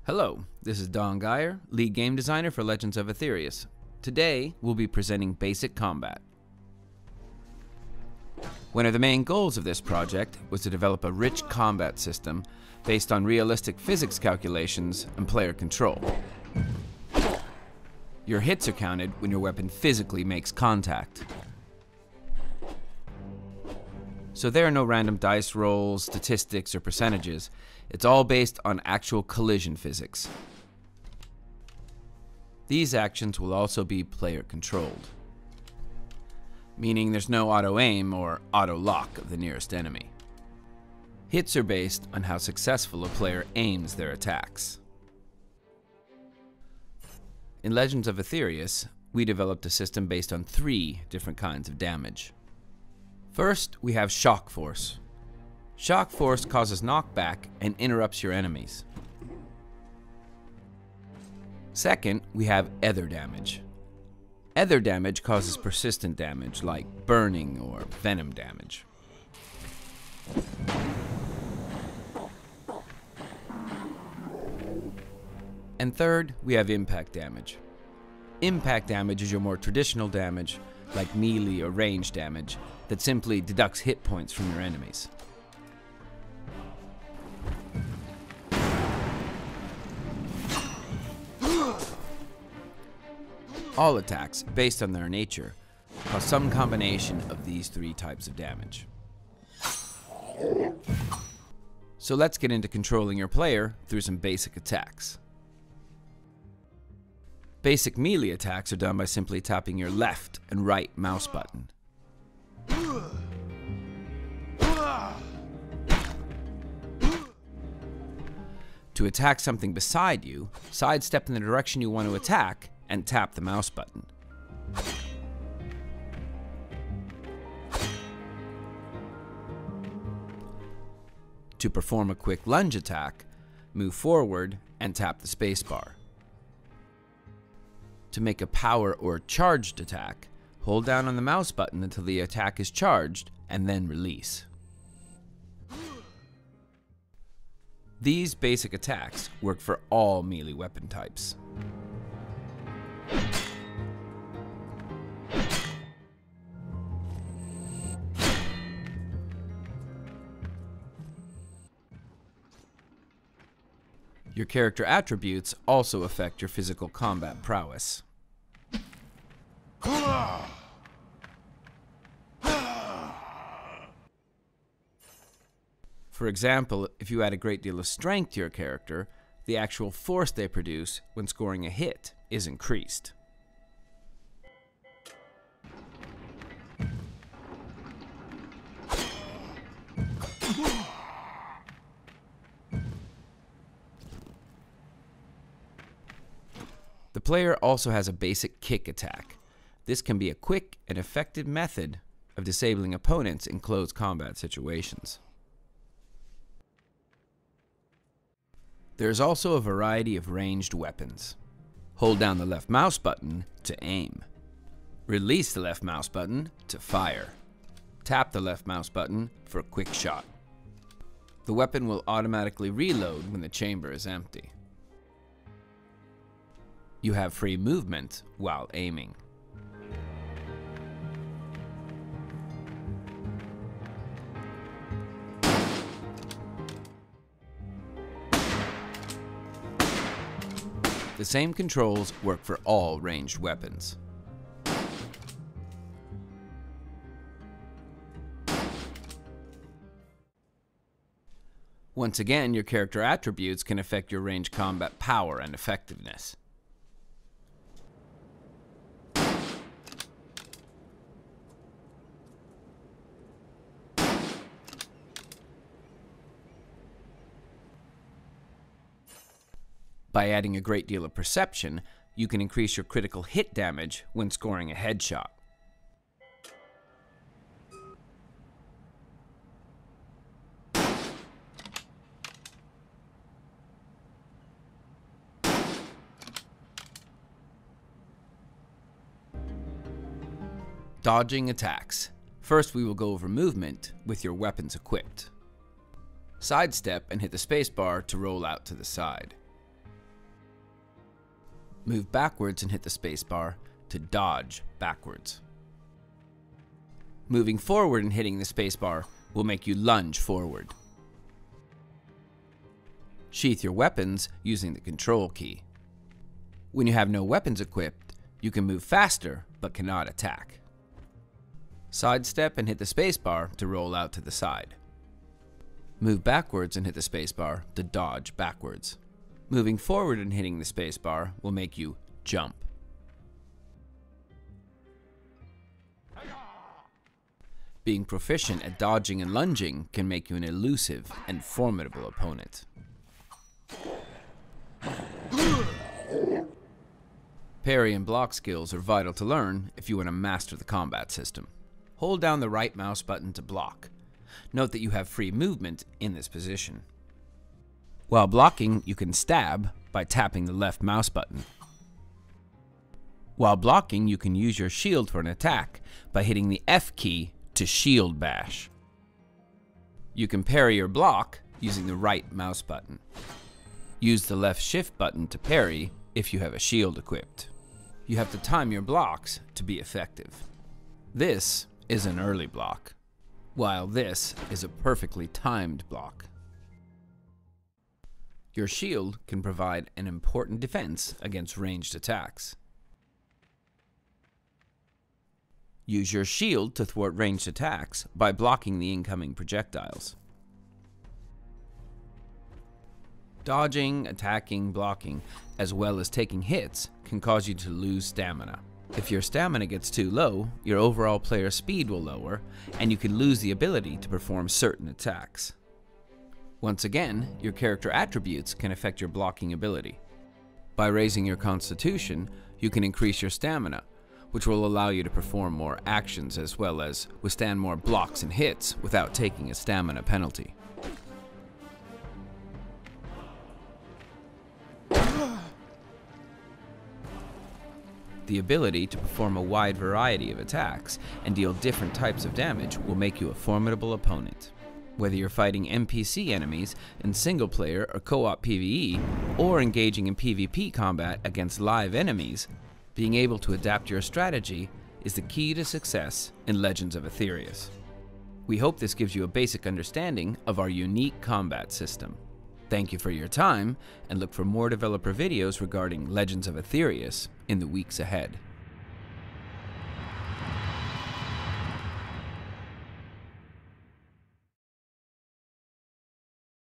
Hello, this is Don Geyer, lead game designer for Legends of Aethereus. Today, we'll be presenting basic combat. One of the main goals of this project was to develop a rich combat system based on realistic physics calculations and player control. Your hits are counted when your weapon physically makes contact. So there are no random dice rolls, statistics, or percentages. It's all based on actual collision physics. These actions will also be player controlled, meaning there's no auto-aim or auto-lock of the nearest enemy. Hits are based on how successful a player aims their attacks. In Legends of Aethereus, we developed a system based on 3 different kinds of damage. First, we have Shock Force. Shock Force causes knockback and interrupts your enemies. Second, we have Ether Damage. Ether damage causes persistent damage like burning or venom damage. And third, we have Impact Damage. Impact damage is your more traditional damage, like melee or range damage, that simply deducts hit points from your enemies. All attacks, based on their nature, cause some combination of these 3 types of damage. So let's get into controlling your player through some basic attacks. Basic melee attacks are done by simply tapping your left and right mouse button. To attack something beside you, sidestep in the direction you want to attack and tap the mouse button. To perform a quick lunge attack, move forward and tap the spacebar. To make a power or charged attack, hold down on the mouse button until the attack is charged and then release. These basic attacks work for all melee weapon types. Your character attributes also affect your physical combat prowess. For example, if you add a great deal of strength to your character, the actual force they produce when scoring a hit is increased. The player also has a basic kick attack. This can be a quick and effective method of disabling opponents in close combat situations. There is also a variety of ranged weapons. Hold down the left mouse button to aim. Release the left mouse button to fire. Tap the left mouse button for a quick shot. The weapon will automatically reload when the chamber is empty. You have free movement while aiming. The same controls work for all ranged weapons. Once again, your character attributes can affect your ranged combat power and effectiveness. By adding a great deal of perception, you can increase your critical hit damage when scoring a headshot. Dodging attacks. First, we will go over movement with your weapons equipped. Sidestep and hit the spacebar to roll out to the side. Move backwards and hit the spacebar to dodge backwards. Moving forward and hitting the spacebar will make you lunge forward. Sheath your weapons using the control key. When you have no weapons equipped, you can move faster but cannot attack. Sidestep and hit the spacebar to roll out to the side. Move backwards and hit the spacebar to dodge backwards. Moving forward and hitting the spacebar will make you jump. Being proficient at dodging and lunging can make you an elusive and formidable opponent. Parry and block skills are vital to learn if you want to master the combat system. Hold down the right mouse button to block. Note that you have free movement in this position. While blocking, you can stab by tapping the left mouse button. While blocking, you can use your shield for an attack by hitting the F key to shield bash. You can parry or block using the right mouse button. Use the left shift button to parry if you have a shield equipped. You have to time your blocks to be effective. This is an early block, while this is a perfectly timed block. Your shield can provide an important defense against ranged attacks. Use your shield to thwart ranged attacks by blocking the incoming projectiles. Dodging, attacking, blocking, as well as taking hits can cause you to lose stamina. If your stamina gets too low, your overall player speed will lower, and you can lose the ability to perform certain attacks. Once again, your character attributes can affect your blocking ability. By raising your constitution, you can increase your stamina, which will allow you to perform more actions as well as withstand more blocks and hits without taking a stamina penalty. The ability to perform a wide variety of attacks and deal different types of damage will make you a formidable opponent. Whether you're fighting NPC enemies in single-player or co-op PvE, or engaging in PvP combat against live enemies, being able to adapt your strategy is the key to success in Legends of Aethereus. We hope this gives you a basic understanding of our unique combat system. Thank you for your time, and look for more developer videos regarding Legends of Aethereus in the weeks ahead.